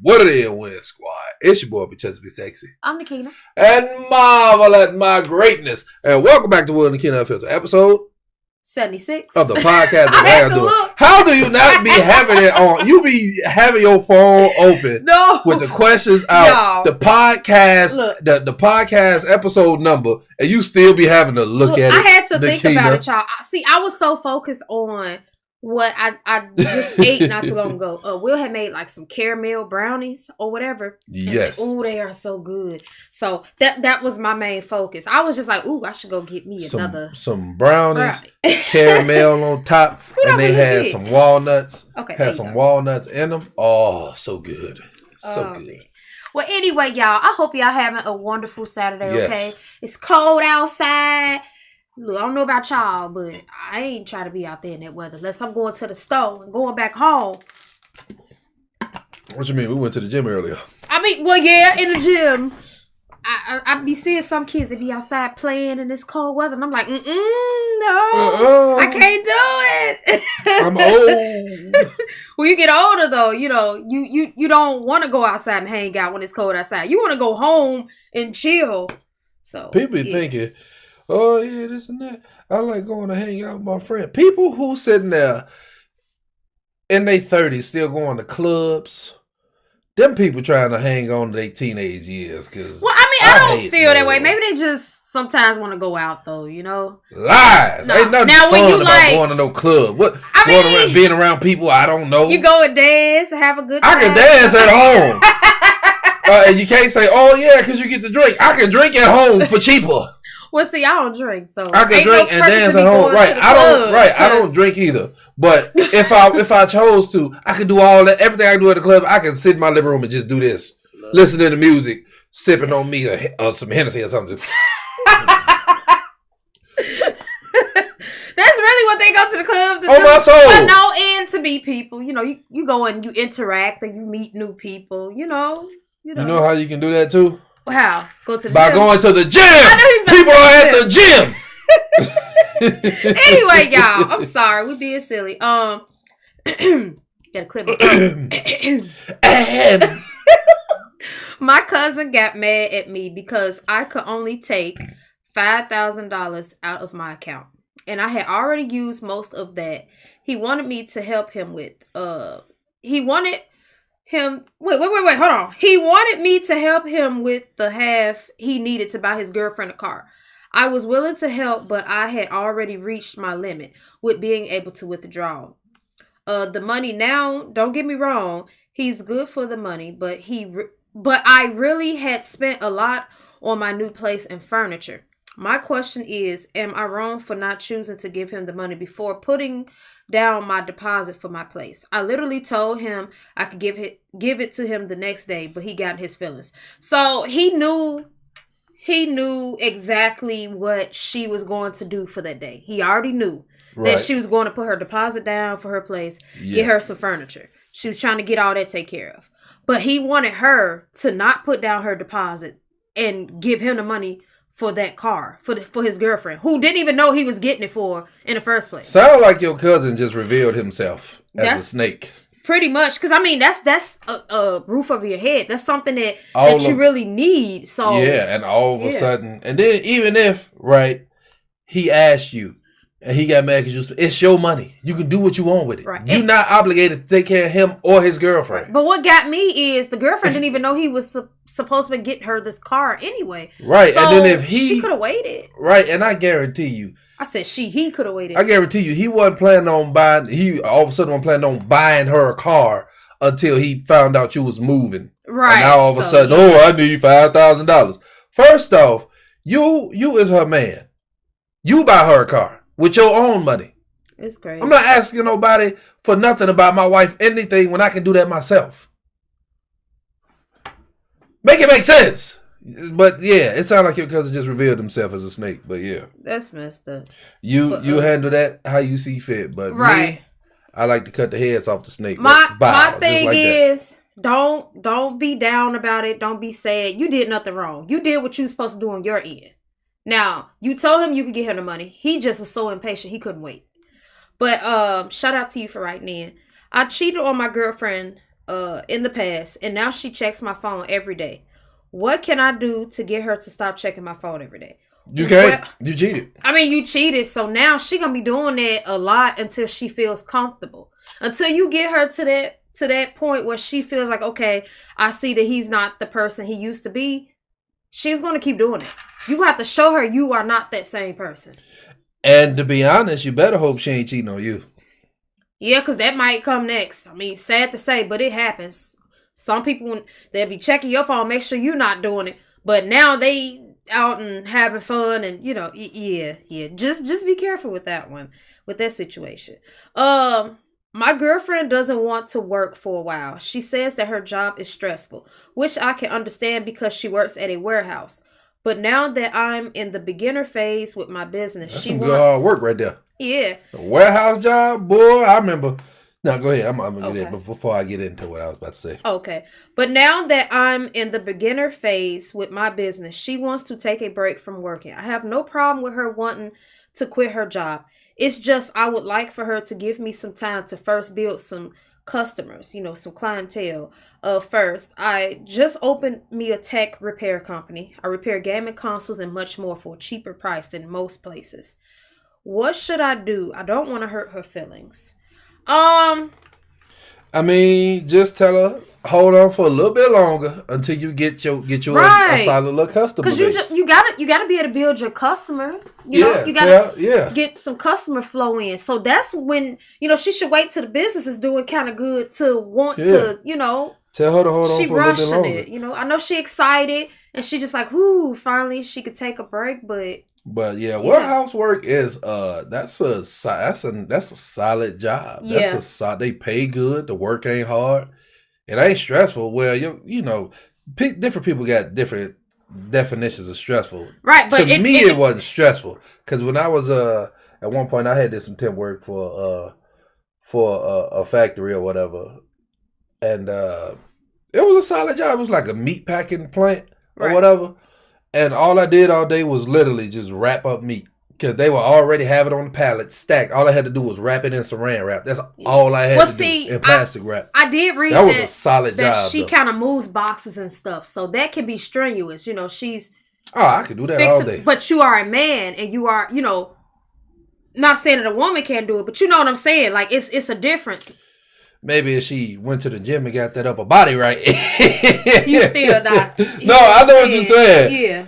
What it is, Win Squad? It's your boy, B.76. I'm Nakina. And marvel at my greatness. And welcome back to Nakina UNFILTERED, episode 76 of the podcast. I had to look. How do you not be having it on? You be having your phone open with the questions out, the podcast, the podcast episode number, and you still be having to look at it. I had to think about it, y'all. See, I was so focused on what I just ate not too long ago. Will had made like some caramel brownies or whatever. Yes. Oh, they are so good. So that was my main focus. I was just like, ooh, I should go get me some brownies, caramel on top, and they had some walnuts. Okay, had some walnuts in them. Oh, so good, so good. Man. Well, anyway, y'all, I hope y'all having a wonderful Saturday. Yes. Okay, it's cold outside. Look, I don't know about y'all, but I ain't trying to be out there in that weather unless I'm going to the store and going back home. What you mean? We went to the gym earlier. I mean, well, yeah, in the gym. I be seeing some kids that be outside playing in this cold weather, and I'm like, no, I can't do it. I'm old. When you get older, though, you know, you don't want to go outside and hang out when it's cold outside. You want to go home and chill. So people be thinking, oh, yeah, this and that. I like going to hang out with my friend. People who sitting there in their 30s still going to clubs. Them people trying to hang on to their teenage years. Well, I mean, I don't feel that way. Maybe they just sometimes want to go out, though, you know? Lies. No. Ain't nothing fun about going to no club. Being around people I don't know. You go and dance and have a good time. I can dance at home. And you can't say, oh, yeah, because you get to drink. I can drink at home for cheaper. Well, see, I don't drink, so I can drink and dance at home. Right, I don't drink either. But if I chose to, I could do all that. Everything I do at the club, I can sit in my living room and just do this, listening to music, sipping on me or some Hennessy or something. That's really what they go to the club to do. On my soul. But no, and to meet people. You know, you go and you interact and you meet new people. You know. You know how you can do that too? How? Go to the By gym? going to the gym. I know he's people are at the gym. Anyway, y'all, I'm sorry. We're being silly. Gotta clip my My cousin got mad at me because I could only take $5,000 out of my account. And I had already used most of that. He wanted me to help him with hold on. He wanted me to help him with the half he needed to buy his girlfriend a car. I was willing to help, but I had already reached my limit with being able to withdraw. The money now, don't get me wrong, he's good for the money, but I really had spent a lot on my new place and furniture. My question is, am I wrong for not choosing to give him the money before putting down my deposit for my place? I literally told him I could give it to him the next day, but he got in his feelings. So he knew exactly what she was going to do for that day. He already knew that she was going to put her deposit down for her place, get her some furniture. She was trying to get all that taken care of. But he wanted her to not put down her deposit and give him the money for that car, for his girlfriend, who didn't even know he was getting it for in the first place. Sound like your cousin just revealed himself as a snake. Pretty much, because I mean that's a roof over your head. That's something that you really need. So yeah, and all of a sudden, and then even if he asked you and he got mad because it's your money, you can do what you want with it. Right. You're not obligated to take care of him or his girlfriend. Right. But what got me is the girlfriend didn't even know he was supposed to get her this car anyway. Right, so and then if she could have waited. Right, and I guarantee you. I said he could have waited. I guarantee you, he wasn't planning on buying. He all of a sudden wasn't planning on buying her a car until he found out you was moving. Right. And now all of a sudden, I need $5,000. First off, you is her man. You buy her a car with your own money. It's great. I'm not asking nobody for nothing about my wife, anything, when I can do that myself. Make it make sense. But yeah, it sounded like your cousin just revealed himself as a snake. But yeah, that's messed up. You handle that how you see fit. But me, I like to cut the heads off the snake. My thing is, don't be down about it. Don't be sad. You did nothing wrong. You did what you were supposed to do on your end. Now you told him you could get him the money. He just was so impatient he couldn't wait. But shout out to you for writing in. I cheated on my girlfriend in the past, and now she checks my phone every day. What can I do to get her to stop checking my phone every day? You can't. You cheated. I mean, you cheated, so now she gonna be doing that a lot until she feels comfortable. Until you get her to that point where she feels like, okay, I see that he's not the person he used to be. She's gonna keep doing it. You have to show her you are not that same person. And to be honest, you better hope she ain't cheating on you. Yeah, because that might come next. I mean, sad to say, but it happens. Some people, they'll be checking your phone, make sure you're not doing it. But now they out and having fun and, you know, yeah. Just be careful with that one, with that situation. My girlfriend doesn't want to work for a while. She says that her job is stressful, which I can understand because she works at a warehouse. But now that I'm in the beginner phase with my business, that's she some wants... good hard work right there. Yeah. A warehouse job, boy, I remember. Now, go ahead. I'm going to get Okay. it before I get into what I was about to say. Okay. But now that I'm in the beginner phase with my business, she wants to take a break from working. I have no problem with her wanting to quit her job. It's just I would like for her to give me some time to first build some customers, you know, some clientele. First, I just opened me a tech repair company. I repair gaming consoles and much more for a cheaper price than most places. What should I do? I don't want to hurt her feelings. I mean, just tell her hold on for a little bit longer until you get your right. a solid little customer base. Because you gotta be able to build your customers. You know, you gotta get some customer flow in. So that's when, you know, she should wait till the business is doing kind of good to want to, you know. Tell her to hold on for a little bit longer. It, you know. I know she excited and she just like, whoo, finally she could take a break, But yeah, warehouse work is that's a solid job. Yeah. They pay good. The work ain't hard. It ain't stressful. Well, you know, different people got different definitions of stressful. Right, but to me, it wasn't stressful because when I was at one point I had did some temp work for a factory or whatever, and it was a solid job. It was like a meat packing plant or whatever. And all I did all day was literally just wrap up meat. Because they were already having it on the pallet stacked. All I had to do was wrap it in saran wrap. That's all I had to do in plastic wrap. I did read that was a solid job. That she kind of moves boxes and stuff. So that can be strenuous. You know, she's... Oh, I could do that all day. But you are a man and you are, you know... Not saying that a woman can't do it, but you know what I'm saying. Like, it's a difference. Maybe if she went to the gym and got that upper body right. You still not. No, I know what you're saying. Yeah.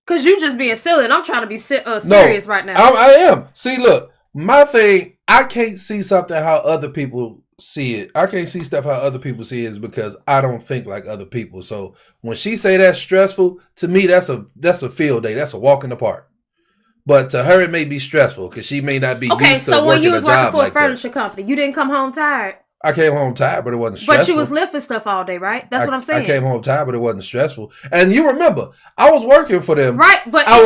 Because you just being silly and I'm trying to be serious right now. I am. See, look, my thing, I can't see something how other people see it. I can't see stuff how other people see it is because I don't think like other people. So when she say that's stressful, to me, that's a field day. That's a walk in the park. But to her, it may be stressful because she may not be used to working a job like that. Okay, so when you was working for a furniture company, you didn't come home tired? I came home tired, but it wasn't stressful. But you was lifting stuff all day, right? That's what I'm saying. I came home tired, but it wasn't stressful. And you remember, I was working for them. Right, but I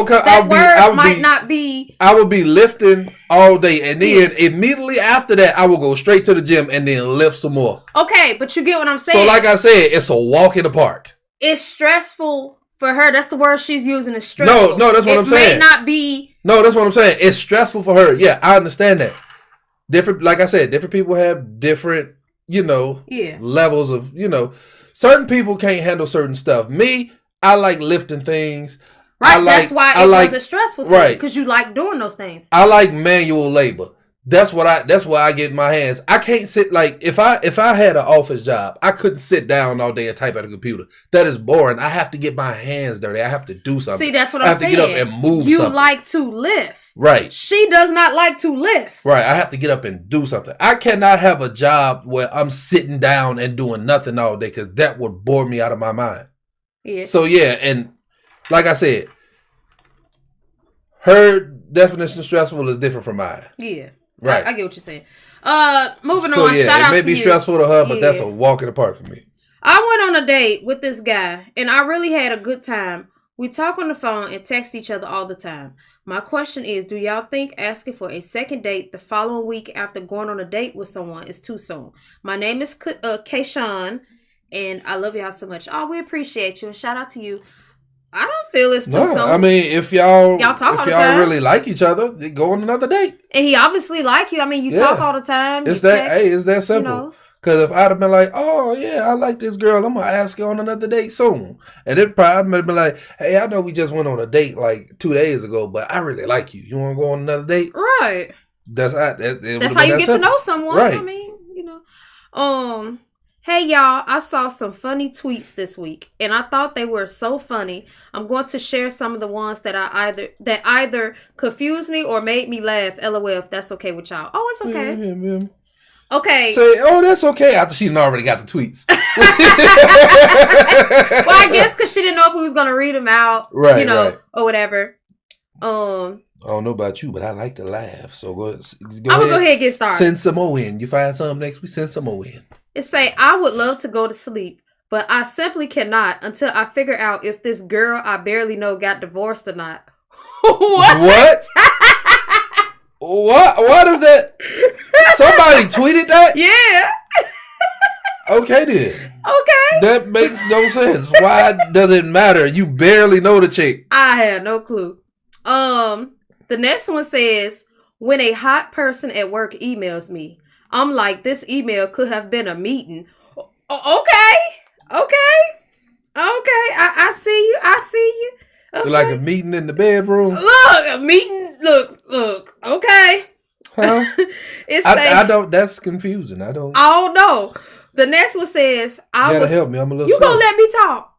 would be lifting all day. And then immediately after that, I would go straight to the gym and then lift some more. Okay, but you get what I'm saying. So like I said, it's a walk in the park. It's stressful for her. That's the word she's using, is stressful. No, that's what I'm saying. It may not be. No, that's what I'm saying. It's stressful for her. Yeah, I understand that. Like I said, different people have different, levels of, certain people can't handle certain stuff. Me, I like lifting things. Right, that's why it wasn't stressful for you, because you like doing those things. I like manual labor. That's why I get my hands. I can't sit like if I had an office job, I couldn't sit down all day and type at a computer. That is boring. I have to get my hands dirty. I have to do something. See, that's what I'm saying. I have to get up and move you something. You like to lift. Right. She does not like to lift. Right. I have to get up and do something. I cannot have a job where I'm sitting down and doing nothing all day because that would bore me out of my mind. Yeah. So yeah, and like I said, her definition of stressful is different from mine. Yeah. Right. I get what you're saying. Moving on. Yeah, shout out to you. It may be stressful to her, but that's a walk in the park for me. I went on a date with this guy, and I really had a good time. We talk on the phone and text each other all the time. My question is, do y'all think asking for a second date the following week after going on a date with someone is too soon? My name is Kayshawn, and I love y'all so much. Oh, we appreciate you, and shout out to you. I don't feel it's too soon. I mean, if y'all really like each other, go on another date. And he obviously like you. I mean, you talk all the time. It's that simple. Because if I'd have been like, oh, yeah, I like this girl, I'm going to ask her on another date soon. And then probably I'd be like, hey, I know we just went on a date like 2 days ago, but I really like you. You want to go on another date? Right. That's how you get to know someone. Right. I mean, hey, y'all, I saw some funny tweets this week, and I thought they were so funny. I'm going to share some of the ones that either confused me or made me laugh. LOL, if that's okay with y'all. Oh, it's okay. Yeah. Okay. Say, oh, that's okay. After she already got the tweets. Well, I guess because she didn't know if we was going to read them out, right. Or whatever. I don't know about you, but I like to laugh. So I'm going to go ahead and get started. Send some more in. You find something next week, send some more in. It say, I would love to go to sleep, but I simply cannot until I figure out if this girl I barely know got divorced or not. What? What is that? Somebody tweeted that? Yeah. Okay then. Okay. That makes no sense. Why does it matter? You barely know the chick. I had no clue. The next one says, when a hot person at work emails me, I'm like, this email could have been a meeting. Okay. I see you. Okay. Like a meeting in the bedroom. Look, a meeting. Look. Okay. Huh? I don't. That's confusing. I don't. Oh no. The next one says, you gotta help me. I'm a little. You gonna let me talk?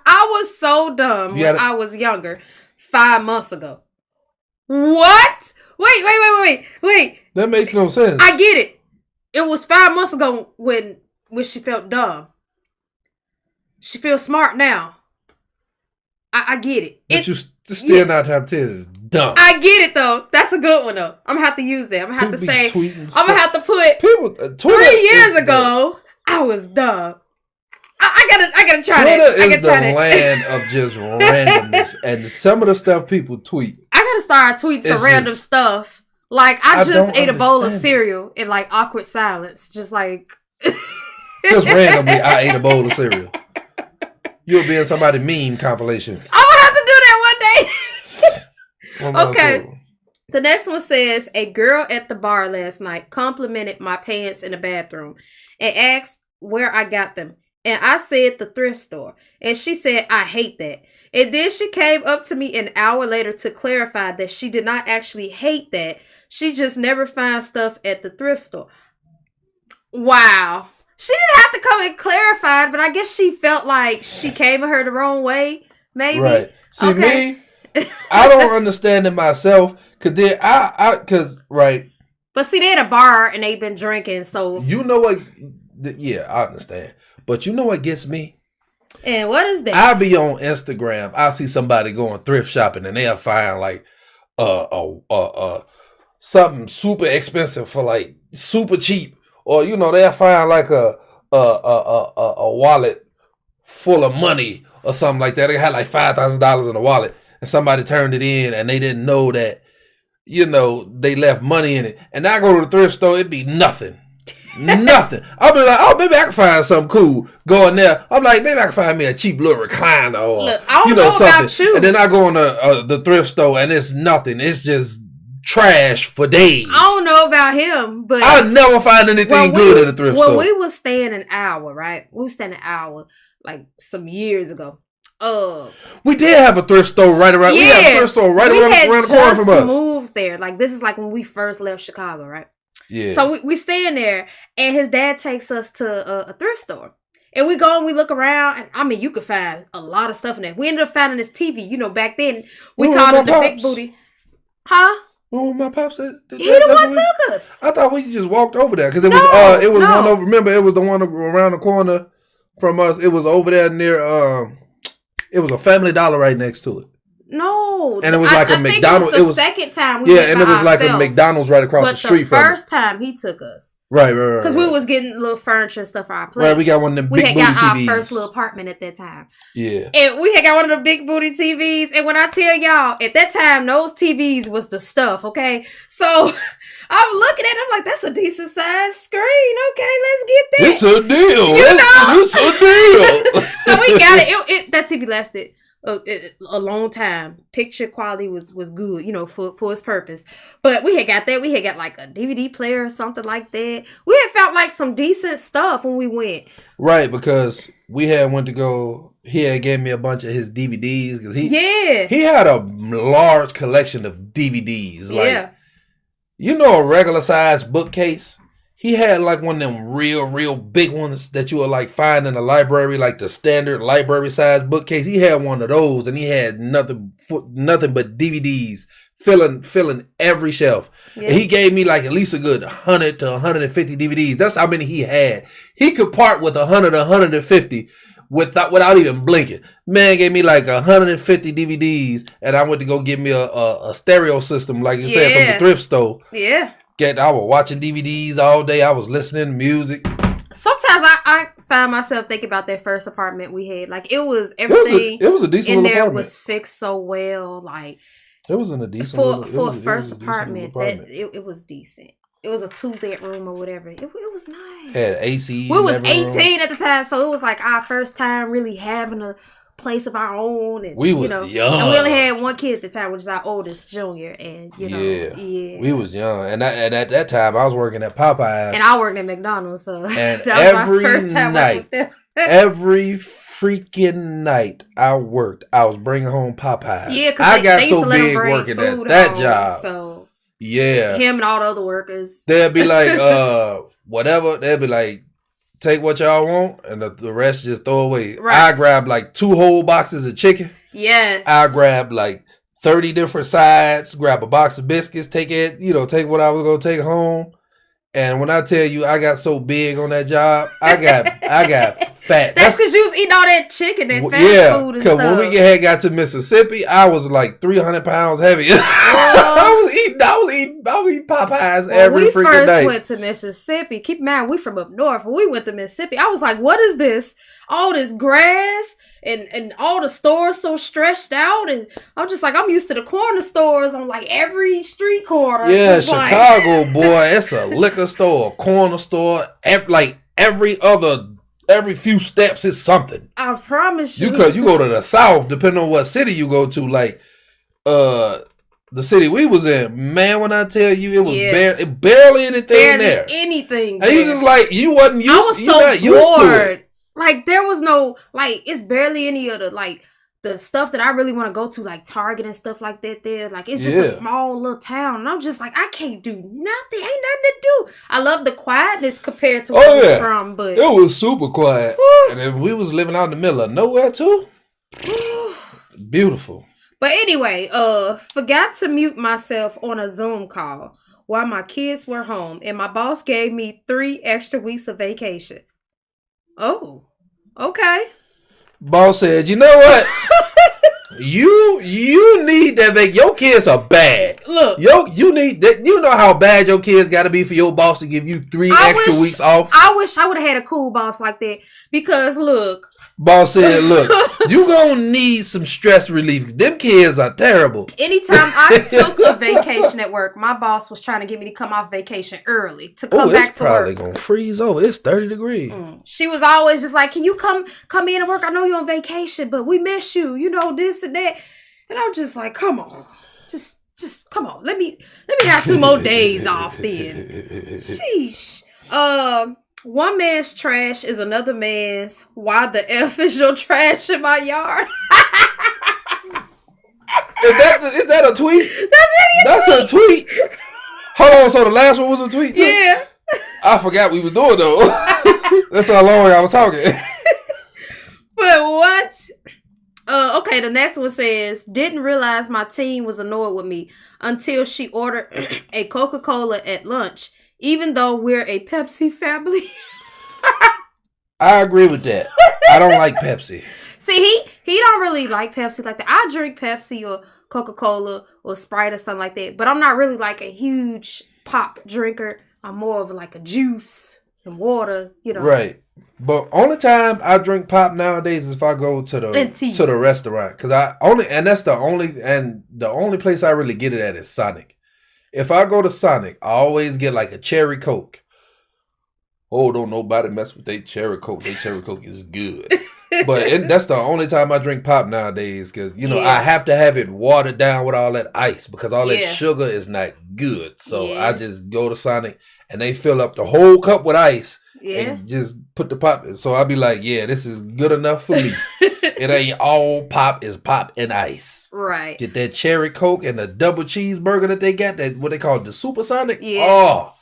I was so dumb when I was younger, 5 months ago. What? Wait. That makes no sense. I get it. It was 5 months ago when she felt dumb. She feels smart now. I get it. But you still not have to. Dumb. I get it though. That's a good one though. I'm gonna have to use that. I'm gonna have to say. I'm gonna have to put. People. 3 years ago, I was dumb. I gotta try that. Twitter is the land of just randomness, and some of the stuff people tweet. I gotta start tweeting some random stuff. Like I just ate a bowl of cereal in like awkward silence, just like. Just randomly, I ate a bowl of cereal. You'll be in somebody's meme compilation. I'm gonna have to do that one day. Okay. The next one says, a girl at the bar last night complimented my pants in the bathroom and asked where I got them. And I said the thrift store. And she said, I hate that. And then she came up to me an hour later to clarify that she did not actually hate that. She just never finds stuff at the thrift store. Wow. She didn't have to come and clarify, but I guess she felt like she came at her the wrong way. Maybe. Right. See, me, I don't understand it myself. Right. But see, they at a bar and they've been drinking, so. You know what? Yeah, I understand. But you know what gets me? And what is that? I be on Instagram. I see somebody going thrift shopping and they'll find like something super expensive for like super cheap. Or, they'll find like a wallet full of money or something like that. They had like $5,000 in the wallet and somebody turned it in and they didn't know that, they left money in it. And I go to the thrift store, it'd be nothing. Nothing. I'll be like, oh, maybe I can find something cool. Go in there. I'm like, maybe I can find me a cheap little recliner or, look, I don't know something. About you. And then I go in the thrift store and it's nothing. It's just trash for days. I don't know about him, but I never find anything good in the thrift store. When we was staying an hour, right? We was staying an hour like some years ago. We did have a thrift store right around. Yeah, we had a thrift store right around the corner from us. We moved there. Like this is like when we first left Chicago, right? Yeah. So we staying there, and his dad takes us to a thrift store, and we go and we look around, and I mean, you could find a lot of stuff in there. We ended up finding this TV. Back then we called it the big booty. Huh? Oh, my pops said he the one took us. I thought we just walked over there because it was one over. Remember, it was the one around the corner from us. It was over there near. It was a Family Dollar right next to it. No, and it was like a McDonald's. It was the second time we went and it was like a McDonald's right across the street from us. But the first time he took us, right, because we was getting little furniture and stuff for our place. Right, we got one of them big booty TVs. We had got our first little apartment at that time. Yeah, and we had got one of the big booty TVs. And when I tell y'all, at that time, those TVs was the stuff. Okay, so I'm looking at it, I'm like, that's a decent sized screen. Okay, let's get that. It's a deal. It's a deal. So we got it. That TV lasted a long time. Picture quality was good, for its purpose. But we had got that. We had got like a DVD player or something like that. We had felt like some decent stuff when we went. Right, because we had went to go. He had gave me a bunch of his DVDs. He had a large collection of DVDs. Like, a regular size bookcase. He had like one of them real big ones that you would like find in a library, like the standard library size bookcase. He had one of those, and he had nothing but DVDs filling every shelf. Yeah. And he gave me like at least a good 100 to 150 DVDs. That's how many he had. He could part with 100 to 150 without even blinking. Man gave me like 150 DVDs, and I went to go get me a stereo system, like you said, from the thrift store. Yeah. I was watching DVDs all day. I was listening to music. Sometimes I find myself thinking about that first apartment we had. Like, it was everything. It was a decent in there apartment. Was fixed so well. Like, it was in a decent for a first apartment. It was decent. It was a 2-bedroom or whatever. It was nice. Had AC. We was 18 at the time, so it was like our first time really having a place of our own. And, we was young. And we only had one kid at the time, which is our oldest, Junior. And, we was young. And at that time, I was working at Popeyes. And I worked at McDonald's, so and that was my first time working with them. Every freaking night I worked, I was bringing home Popeyes. Yeah, because I got so big working at that job. So yeah, him and all the other workers. They'd be like, whatever. They'd be like, take what y'all want, and the rest just throw away. Right. I grab like 2 whole boxes of chicken. Yes. I grab like 30 different sides. Grab a box of biscuits. Take what I was gonna take home. And when I tell you I got so big on that job, I got fat. That's because you was eating all that chicken and fast food and stuff. Because when we got to Mississippi, I was like 300 pounds heavier. I was eating Popeyes every freaking night. When we first went to Mississippi, keep in mind we from up north. When we went to Mississippi, I was like, what is this? All this grass and all the stores so stretched out, and I'm just like, I'm used to the corner stores on like every street corner. Yeah, Chicago, boy, it's a liquor store, a corner store, every few steps is something. I promise you. You go to the South, depending on what city you go to, like the city we was in, man, when I tell you, it was barely anything there. Anything. And you just like, you wasn't used, I was so not used to it. Like, there was no, like, it's barely any of the, like, the stuff that I really want to go to, like Target and stuff like that there. Like, it's just a small little town. And I'm just like, I can't do nothing. Ain't nothing to do. I love the quietness compared to where we're from, but it was super quiet. And then we was living out in the middle of nowhere, too. Beautiful. But anyway, forgot to mute myself on a Zoom call while my kids were home. And my boss gave me 3 extra weeks of vacation. Oh, okay. Boss said, you know what? you need that. Your kids are bad. Look, you need that. You know how bad your kids got to be for your boss to give you 3 extra weeks off. I wish I would have had a cool boss like that, because look. Boss said, look, you gonna need some stress relief. Them kids are terrible. Anytime I took a vacation at work, my boss was trying to get me to come off vacation early to come back to work. It's probably gonna freeze over. It's 30 degrees. She was always just like, can you come in and work? I know you're on vacation, but we miss you. You know, this and that. And I'm just like, come on. Just come on. Let me have 2 more days off then. Sheesh. One man's trash is another man's. Why the F is your trash in my yard? Is that a tweet? That's a tweet. Hold on, so the last one was a tweet too? Yeah. I forgot we was doing though. That's how long I was talking. But what? Okay, the next one says, didn't realize my teen was annoyed with me until she ordered a Coca-Cola at lunch, even though we're a Pepsi family. I agree with that. I don't like Pepsi. See, he don't really like Pepsi like that. I drink Pepsi or Coca-Cola or Sprite or something like that, but I'm not really like a huge pop drinker. I'm more of like a juice and water, Right. But only time I drink pop nowadays is if I go to the restaurant, because the only place I really get it at is Sonic. If I go to Sonic, I always get like a cherry Coke. Oh, don't nobody mess with their cherry Coke. Their cherry Coke is good. But that's the only time I drink pop nowadays because, Yeah. I have to have it watered down with all that ice because all that Yeah. sugar is not good. So Yeah. I just go to Sonic and they fill up the whole cup with ice Yeah. and just put the pop in. So I'll be like, yeah, this is good enough for me. It ain't all pop, is pop and ice. Right. Get that cherry Coke and the double cheeseburger that they got, that what they call the Supersonic. Yeah. Oh,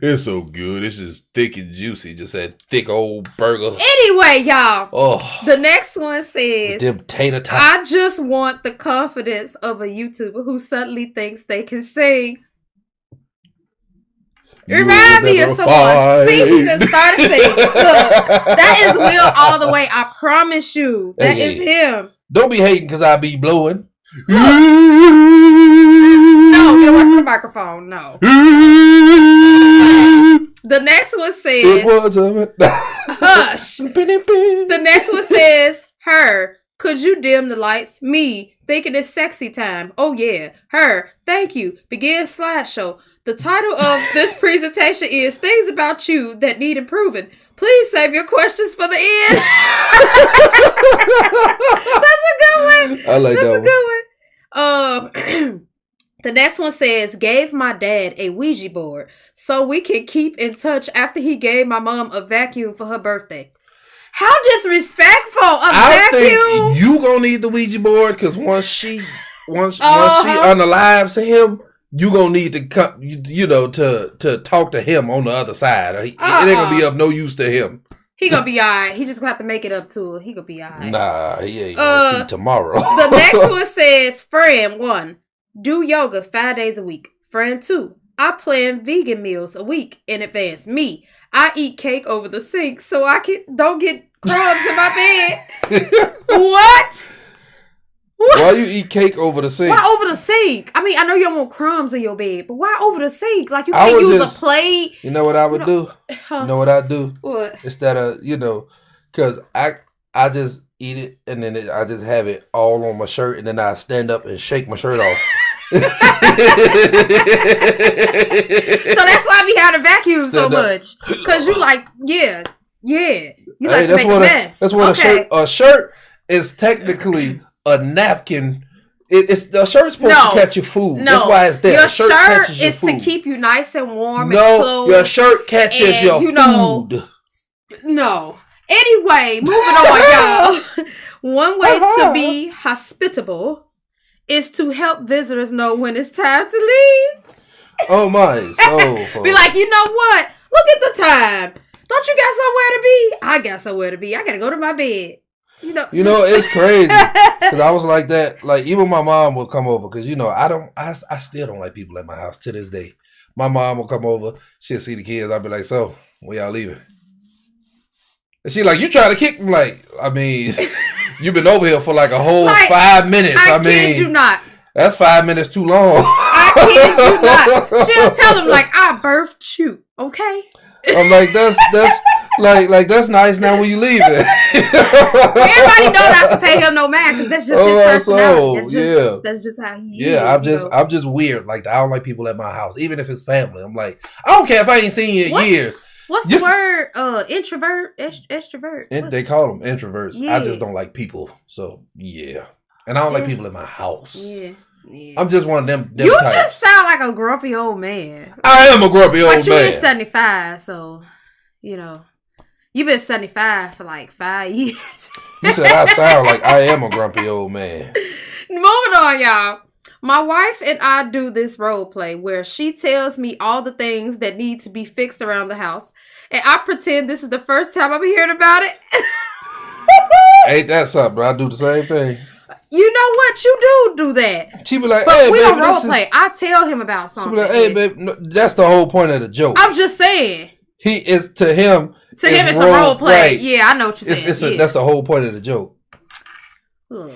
it's so good. It's just thick and juicy. Just that thick old burger. Anyway, y'all. Oh, The next one with says, them tater tots. I just want the confidence of a YouTuber who suddenly thinks they can sing. Remind me of someone. See, who just started singing. Look, that is Will all the way. I promise you. That is him. Don't be hating because I be blowing. No, get away from the microphone. No. The next one says, It was a hush. The next one says, her, could you dim the lights? Me, thinking it's sexy time. Oh yeah. Her, thank you. Begin slideshow. The title of this presentation is Things About You That Need Improving. Please save your questions for the end. That's a good one. I like That's that a good one. The next one says, gave my dad a Ouija board so we can keep in touch after he gave my mom a vacuum for her birthday. How disrespectful! I think you gonna need the Ouija board because once she unalives him, you gonna need to come, to talk to him on the other side. It ain't gonna be of no use to him. He gonna be alright. He just gonna have to make it up to her. He gonna be alright. Nah, he ain't gonna see tomorrow. The next one says, friend 1, do yoga 5 days a week. Friend 2, I plan vegan meals a week in advance. Me, I eat cake over the sink so I don't get crumbs in my bed. What? Why you eat cake over the sink? Why over the sink? I mean, I know you don't want crumbs in your bed, but why over the sink? Like, you can't use a plate. You know what I would do? Huh? You know what I do? What? Instead of, because I just eat it and then I just have it all on my shirt and then I stand up and shake my shirt off. So that's why we had a vacuum so much. Because you like, yeah. You like to make a mess. That's what a shirt is technically a napkin. The shirt's supposed to catch your food. No. That's why it's there. Your shirt shirt is food. to keep you nice and warm and clothed. Your shirt catches your food. No. Anyway, moving on, y'all. One way to be hospitable is to help visitors know when it's time to leave. Oh my soul. Be like, you know what? Look at the time. Don't you got somewhere to be? I got somewhere to be. I gotta go to my bed. It's crazy because I was like that. Like even my mom will come over because I still don't like people at my house to this day. My mom will come over. She'll see the kids. I'll be like, so where y'all leaving? And she like, you trying to kick me? Like, I mean, you've been over here for like a whole 5 minutes. I mean, kid you not. That's 5 minutes too long. I kid you not. She'll tell them like, I birthed you. Okay. I'm like, that's nice now when you leave it. Everybody know not to pay him no mind because that's just his personality. That's just how he is. Yeah, I'm just weird. Like I don't like people at my house, even if it's family. I'm like, I don't care if I ain't seen you in years. What's the word? Introvert, extrovert. They call them introverts. Yeah. I just don't like people. So yeah, and I don't like people in my house. Yeah. I'm just one of them you types. just sound like a grumpy old man. I am a grumpy old man. But you is 75, so you've been 75 for like 5 years. You said I sound like I am a grumpy old man. Moving on, y'all. My wife and I do this role play where she tells me all the things that need to be fixed around the house, and I pretend this is the first time I'm hearing about it. Ain't that something, bro? I do the same thing. You know what? You do that. She be like, but hey, we baby, don't role play. I tell him about something. She be like, hey, baby, no, that's the whole point of the joke. I'm just saying. To him, it's a role play. Right. Yeah, I know what you're saying. That's the whole point of the joke. Look,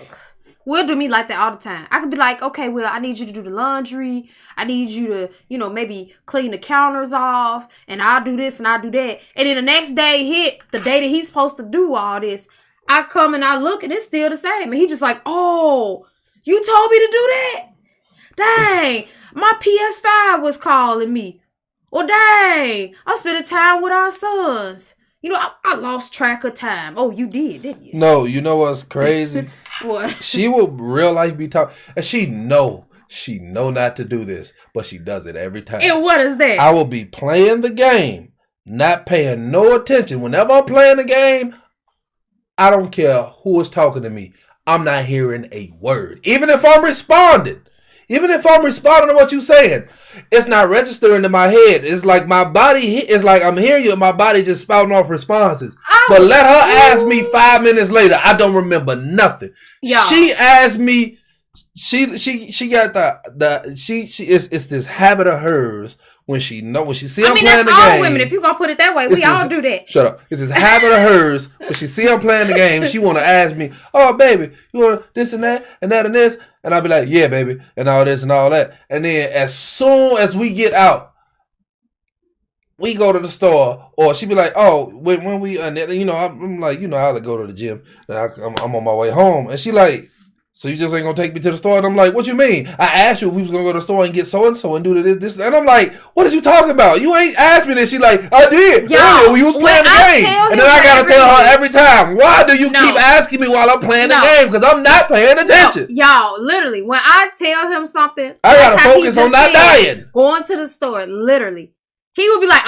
Will do me like that all the time. I could be like, okay, Will, I need you to do the laundry. I need you to, maybe clean the counters off. And I'll do this and I'll do that. And then the next day hit, the day that he's supposed to do all this, I come and I look and it's still the same. And he just like, oh, you told me to do that? Dang, my PS5 was calling me. Well, dang, I'm spending time with our sons. I lost track of time. Oh, you did, didn't you? No, you know what's crazy? What? She will real life be talking, and she know not to do this, but she does it every time. And what is that? I will be playing the game, not paying no attention. Whenever I'm playing the game, I don't care who is talking to me. I'm not hearing a word. Even if I'm responding to what you're saying, it's not registering in my head. It's like my body, it's like I'm hearing you and my body just spouting off responses. But let her ask me 5 minutes later, I don't remember nothing. Y'all. She asked me, she got it's this habit of hers when she see I'm playing the game. I mean, that's all women. If you gonna put it that way, we all do that. Shut up. It's this habit of hers when she see I'm playing the game. She want to ask me, "Oh, baby, you want this and that and that and this?" And I'll be like, "Yeah, baby," and all this and all that. And then as soon as we get out, we go to the store, or she be like, "Oh, when we," I'm like, I'll go to the gym. And I'm on my way home, and she like, "So you just ain't gonna take me to the store?" And I'm like, "What you mean? I asked you if we was gonna go to the store and get so and so and do this." And I'm like, "What is you talking about? You ain't asked me this." She like, "I did. Earlier we was playing the game." And then I gotta tell her every time, "Why do you keep asking me while I'm playing the game? Because I'm not paying attention." Y'all, literally, when I tell him something, I gotta focus on not dying. Going to the store, literally, he would be like,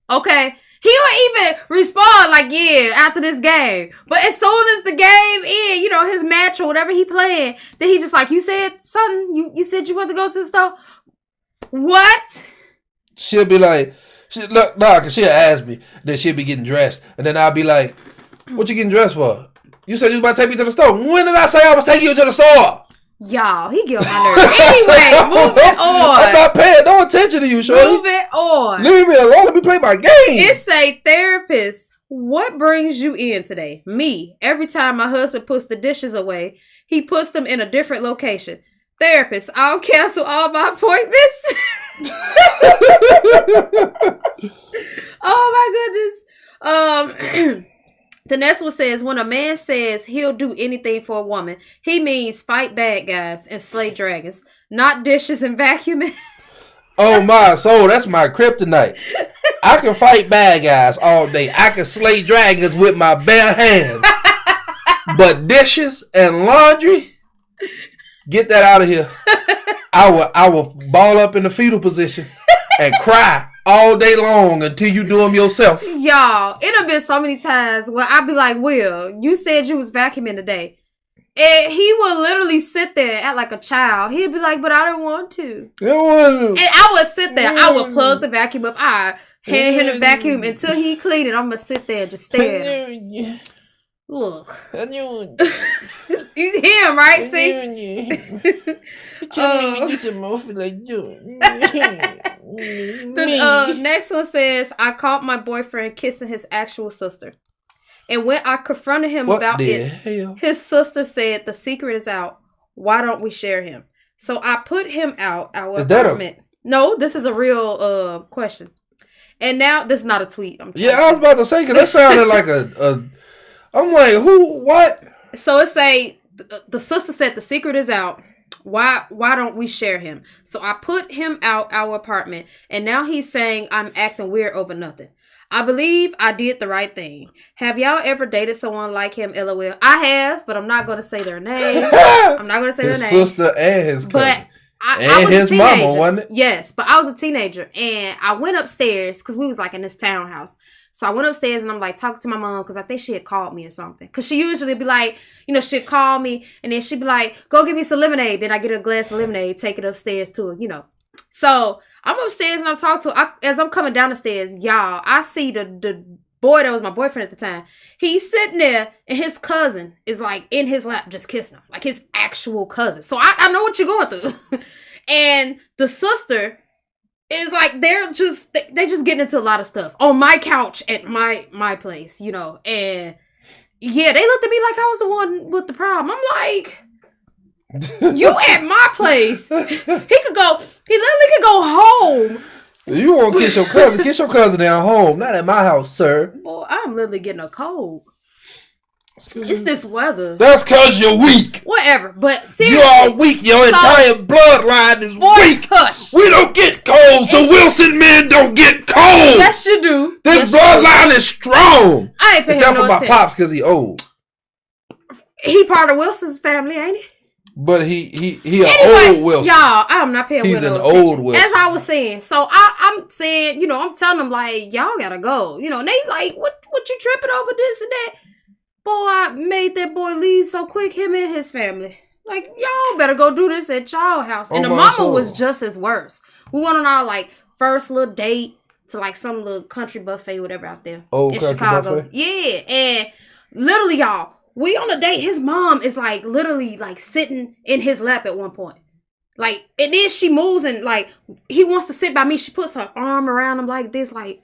okay. He would even respond like, "Yeah, after this game." But as soon as the game is, his match or whatever he playing, then he just like, "You said something? You said you wanted to go to the store?" What? She'll be like, cause she'll ask me. Then she'll be getting dressed. And then I'll be like, "What you getting dressed for? You said you was about to take me to the store. When did I say I was taking you to the store?" Y'all, he get on my nerves. Anyway, moving on. I'm not paying no attention to you, shorty. Moving on. Leave me alone. Let me play my game. It's a therapist. What brings you in today? Me. Every time my husband puts the dishes away, he puts them in a different location. Therapist. I'll cancel all my appointments. Oh my goodness. The next one says, when a man says he'll do anything for a woman, he means fight bad guys and slay dragons, not dishes and vacuuming. Oh my soul, that's my kryptonite. I can fight bad guys all day. I can slay dragons with my bare hands. But dishes and laundry, get that out of here. I will ball up in the fetal position and cry all day long until you do them yourself. Y'all, it have been so many times where I be like, "Will, you said you was vacuuming today." And he would literally sit there and act like a child. He'd be like, "But I don't want to." And I would sit there. I would plug the vacuum up. I hand him the vacuum until he clean it. I'm going to sit there and just stare. Look. He's him, right? See? The next one says, I caught my boyfriend kissing his actual sister. And when I confronted him about it, his sister said, the secret is out. Why don't we share him? So I put him out our apartment. No, this is a real question. And now, this is not a tweet. I was about to say, because that sounded like a I'm like, who, what? So it say, the sister said, the secret is out. Why don't we share him? So I put him out our apartment, and now he's saying I'm acting weird over nothing. I believe I did the right thing. Have y'all ever dated someone like him? LOL. I have, but I'm not going to say their name. I'm not going to say their name. His sister and his cousin. But I was his a teenager. Mama, wasn't it? Yes, but I was a teenager, and I went upstairs because we was like in this townhouse. So I went upstairs and I'm like talking to my mom because I think she had called me or something. Because she usually be like, she'd call me and then she'd be like, go get me some lemonade. Then I get a glass of lemonade, take it upstairs to her, So I'm upstairs and I'm talking to her. As I'm coming down the stairs, y'all, I see the boy that was my boyfriend at the time. He's sitting there and his cousin is like in his lap just kissing him. Like his actual cousin. So I know what you're going through. And the sister is like, they just getting into a lot of stuff on my couch at my place, and yeah, they looked at me like I was the one with the problem. I'm like, you at my place. He literally could go home. You want to kiss your cousin down home, not at my house, sir. Boy, I'm literally getting a cold. It's this weather. That's because you're weak. Whatever. But seriously. You are weak. Your entire bloodline is weak. Hush. We don't get colds. The Wilson men don't get colds. Yes, you do. This bloodline is strong. I ain't paying except no for my attention. pops because he old. He part of Wilson's family, ain't he? But he an old Wilson. Y'all, I'm not paying He's no an attention. old Wilson. As I was saying. So I'm saying, you know, I'm telling them like, y'all gotta go. You know, and they like, what you tripping over this and that? Boy, I made that boy leave so quick, him and his family. Like, y'all better go do this at y'all house. And the mama was just as worse. We went on our like first little date to like some little country buffet, whatever out there in Chicago. Buffet? Yeah, and literally, y'all, we on a date. His mom is like literally like sitting in his lap at one point. Like, and then she moves and like he wants to sit by me. She puts her arm around him like this. Like,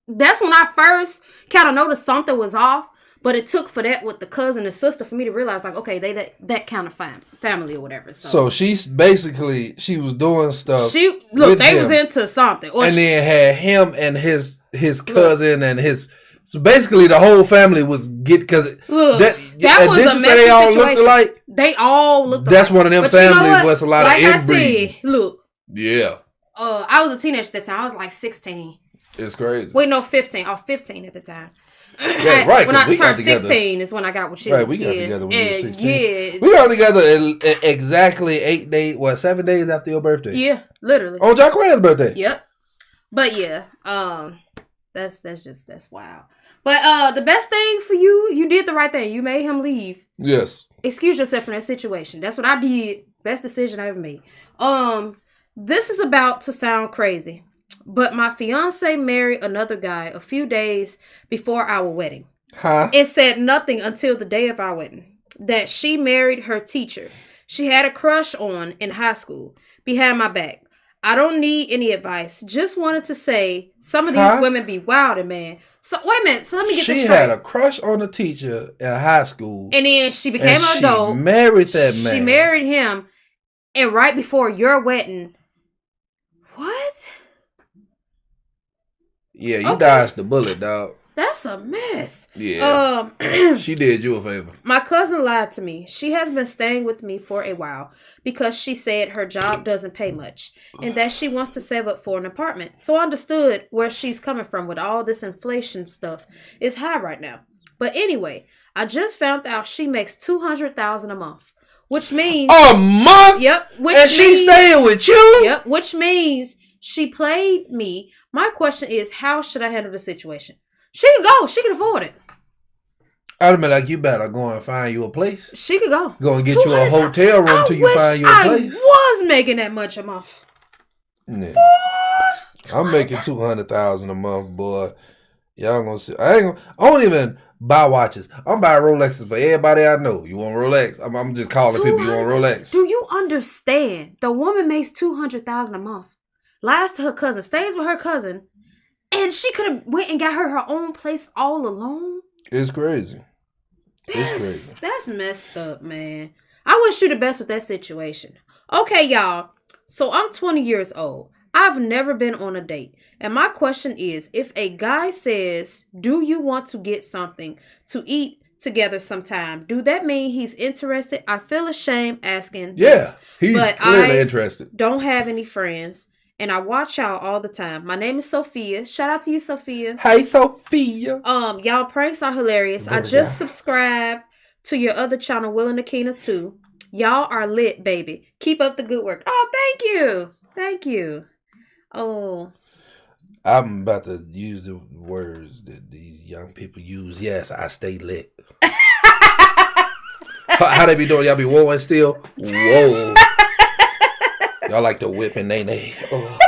that's when I first kind of noticed something was off. But it took for that with the cousin and sister for me to realize, like, okay, they that kind of family or whatever. So she's basically, she was doing stuff. They was into something. Or then had him and his cousin and his. So basically, the whole family was because that was a messy they all situation. Looked alike. They all looked alike. That's one of them families where it's a lot of inbreeding. Yeah. I was a teenager at the time. I was like 16. It's crazy. Wait, no, 15. I was 15 at the time. Yeah, right. When I turned 16 is when I got with you. Right, we got together when you were 16. Yeah. We got together exactly 7 days after your birthday. Yeah, literally. On Jacqueline's birthday. Yep. But yeah, that's wild. But the best thing for you did the right thing. You made him leave. Yes. Excuse yourself from that situation. That's what I did. Best decision I ever made. This is about to sound crazy. But my fiance married another guy a few days before our wedding. Huh? It said nothing until the day of our wedding that she married her teacher. She had a crush on in high school behind my back. I don't need any advice. Just wanted to say some of these women be wildin', man. So wait a minute. So let me get this straight. She had a crush on a teacher in high school. And then she became an adult. She married that man. She married him. And right before your wedding. What? Yeah, you dodged the bullet, dog. That's a mess. Yeah. She did you a favor. My cousin lied to me. She has been staying with me for a while because she said her job doesn't pay much and that she wants to save up for an apartment. So I understood where she's coming from with all this inflation stuff. It's high right now. But anyway, I just found out she makes $200,000 a month, which means a month. Yep. She's staying with you. Yep. Which means she played me. My question is, how should I handle the situation? She could go. She could afford it. I'd be like, you better go and find you a place. She could go. Go and get you a hotel room until you find you a place. I was making that much a month. Yeah. I'm making $200,000 a month, boy. Y'all gonna see. I don't even buy watches. I'm buying Rolexes for everybody I know. You want Rolex? I'm just calling people. You want Rolex? Do you understand? The woman makes $200,000 a month. Lies to her cousin, stays with her cousin, and she could have went and got her own place all alone. It's crazy. It's crazy. That's messed up, man. I wish you the best with that situation. Okay, y'all. So I'm 20 years old. I've never been on a date. And my question is, if a guy says, do you want to get something to eat together sometime, do that mean he's interested? I feel ashamed asking this. Yeah, he's clearly interested. Don't have any friends. And I watch y'all all the time. My name is Sophia. Shout out to you, Sophia. Hey, Sophia. Y'all pranks are hilarious. I just subscribed to your other channel, Will and Nakina too. Y'all are lit, baby. Keep up the good work. Oh, thank you. Thank you. Oh. I'm about to use the words that these young people use. Yes, I stay lit. How they be doing? Y'all be whoa still? Whoa. Y'all like to whip and they. Oh.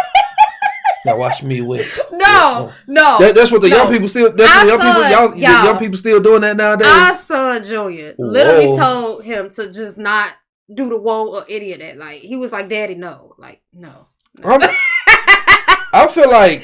Now watch me whip. No. That's what the young people still. That's what young people still doing that nowadays. Our son Junior literally told him to just not do the whoa or any of that. Like he was like, "Daddy, no, like no." I feel like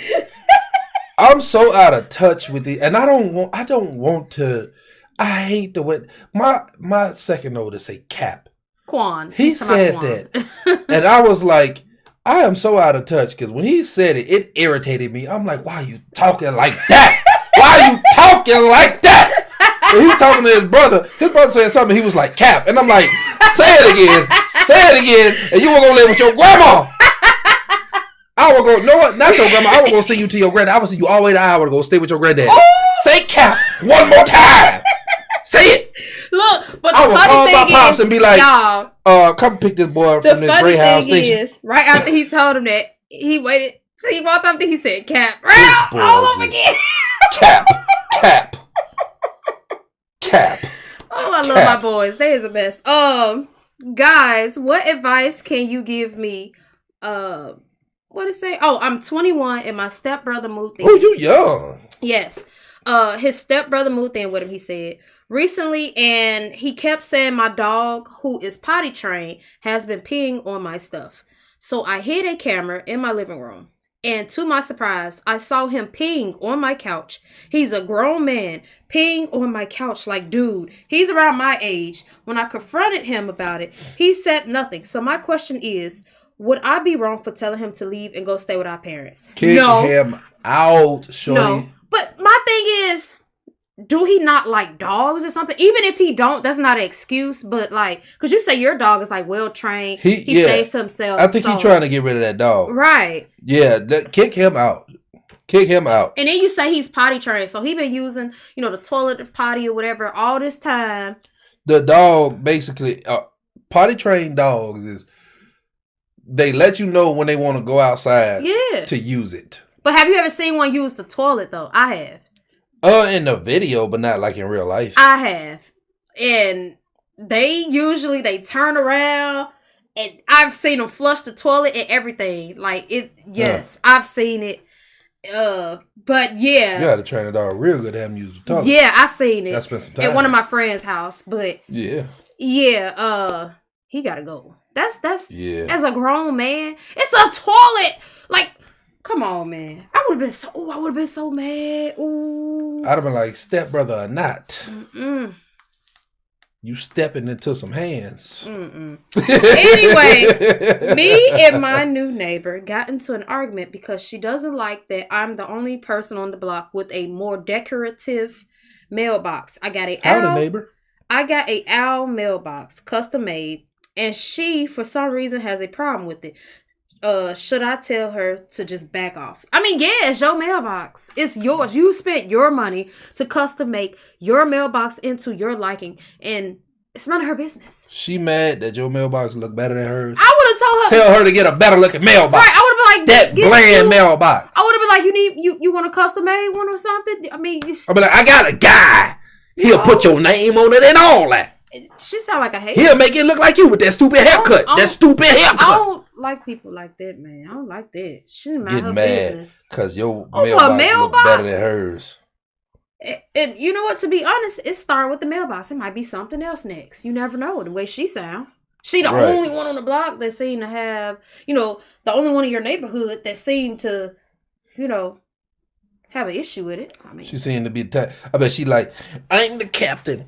I'm so out of touch with it, and I don't want to. I hate the way my second oldest say cap. Quan. He said that. And I was like, I am so out of touch because when he said it, it irritated me. I'm like, why are you talking like that? Why are you talking like that? And he was talking to his brother. His brother said something. He was like, cap. And I'm like, say it again. And you were going to live with your grandma. I will go, no, what? Not your grandma. I will go see you to your granddad. I will see you all the way to Iowa to go stay with your granddad. Ooh. Say cap one more time. Say it. Look, but I will call my pops and be like, y'all, come pick this boy from this Greyhound station. Is, right after he told him that, he waited. So he walked up and he said, cap. Right all over again. Cap. Oh, I love my boys. They is the best. Guys, what advice can you give me? What it say? Oh, I'm 21 and my stepbrother moved in. Oh, you young. Yes. His stepbrother moved in with him, he said, recently, and he kept saying my dog, who is potty trained, has been peeing on my stuff. So I hid a camera in my living room. And to my surprise, I saw him peeing on my couch. He's a grown man peeing on my couch like, dude, he's around my age. When I confronted him about it, he said nothing. So my question is, would I be wrong for telling him to leave and go stay with our parents? Kick him out, shorty. No. But my thing is, do he not like dogs or something? Even if he don't, that's not an excuse. But like, because you say your dog is like well trained. He stays to himself. I think he's trying to get rid of that dog. Right. Yeah. Kick him out. And then you say he's potty trained. So he been using, the toilet, the potty or whatever all this time. The dog basically, potty trained dogs is, they let you know when they want to go outside to use it. But have you ever seen one use the toilet though? I have. In the video, but not like in real life. I have. And they turn around and I've seen them flush the toilet and everything. Like it, yes, I've seen it. But yeah. You gotta train a dog real good to have him use the toilet. Yeah, I seen it. I spent some time at one of my friends' house, but yeah, he gotta go. That's as a grown man, it's a toilet. Like, come on, man. I would have been so mad. Ooh. I'd have been like, stepbrother or not. You stepping into some hands. Anyway, me and my new neighbor got into an argument because she doesn't like that I'm the only person on the block with a more decorative mailbox. I got a owl mailbox, custom made. And she, for some reason, has a problem with it. Should I tell her to just back off? I mean, yeah, it's your mailbox. It's yours. You spent your money to custom make your mailbox into your liking. And it's none of her business. She mad that your mailbox look better than hers? I would have told her. Tell her to get a better looking mailbox. Right, I would have been like, that bland mailbox. I would have been like, you want a custom made one or something? I mean, I'd be like, I got a guy. He'll put your name on it and all that. She sound like a hater. He'll make it look like you with that stupid haircut. I don't like people like that, man. I don't like that. She didn't mind her business. Because your mailbox look better than hers. And you know what? To be honest, it started with the mailbox. It might be something else next. You never know the way she sound. She the only one on the block that seemed to have, the only one in your neighborhood that seemed to, have an issue with it. I mean, she seemed to be I bet she like, I'm the captain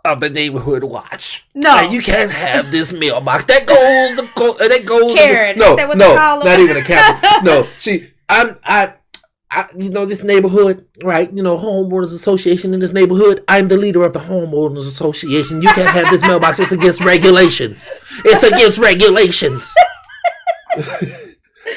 of the neighborhood watch. No, you can't have this mailbox. That goes. Karen. No, not even a captain. No, this neighborhood, right? Homeowners Association in this neighborhood. I'm the leader of the Homeowners Association. You can't have this mailbox. It's against regulations.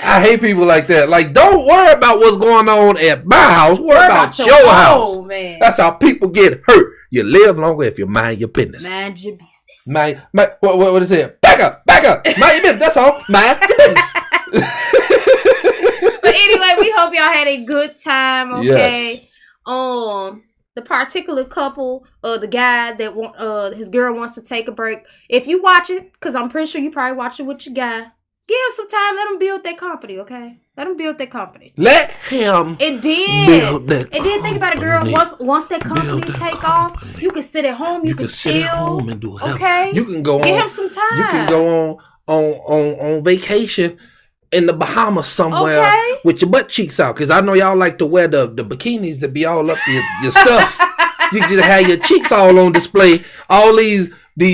I hate people like that. Like, don't worry about what's going on at my house. Worry about your house. Man. That's how people get hurt. You live longer if you mind your business. Mind your business. What is it? Back up. Mind your business. That's all. Mind your business. But anyway, we hope y'all had a good time. Okay. Yes. The particular couple, the guy that his girl wants to take a break. If you watch it, because I'm pretty sure you probably watch it with your guy. Give him some time. Let him build their company, okay? Let him build their company. Let him build their company. And then think about it, girl. Once that company take off, you can sit at home. You can chill. Sit at home and do whatever. Okay? You can go Give him some time. You can go on vacation in the Bahamas somewhere with your butt cheeks out. Because I know y'all like to wear the bikinis that be all up your stuff. You just have your cheeks all on display. All these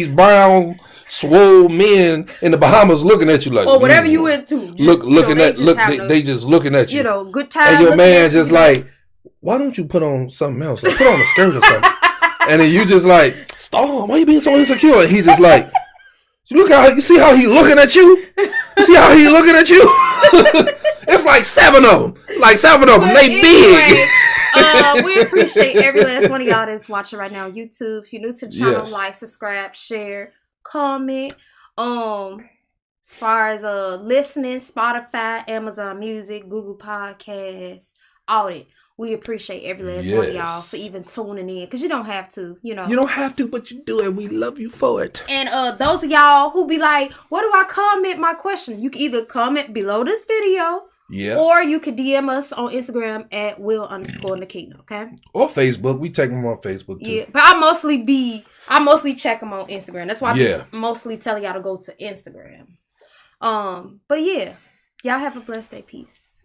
brown swole men in the Bahamas looking at you like, or whatever you into. They just looking at you. Good time. And your man just like, why don't you put on something else? Like, put on a skirt or something. And then you just like, Storm, why you being so insecure? And he just like, you see how he looking at you? You see how he looking at you? It's like 7 of them. Like 7 of them. They big. We appreciate every last one of y'all that's watching right now on YouTube. If you're new to the channel, Yes. like, subscribe, share, comment. As far as listening, Spotify, Amazon Music, Google Podcasts, all that. We appreciate every last one of y'all for even tuning in. Because you don't have to, You don't have to, but you do, and we love you for it. And those of y'all who be like, what do I comment my question? You can either comment below this video. Yeah. Or you can DM us on Instagram at Will_Nakina, okay? Or Facebook. We take them on Facebook too. Yeah. But I mostly check them on Instagram. That's why I mostly tell y'all to go to Instagram. But yeah. Y'all have a blessed day. Peace.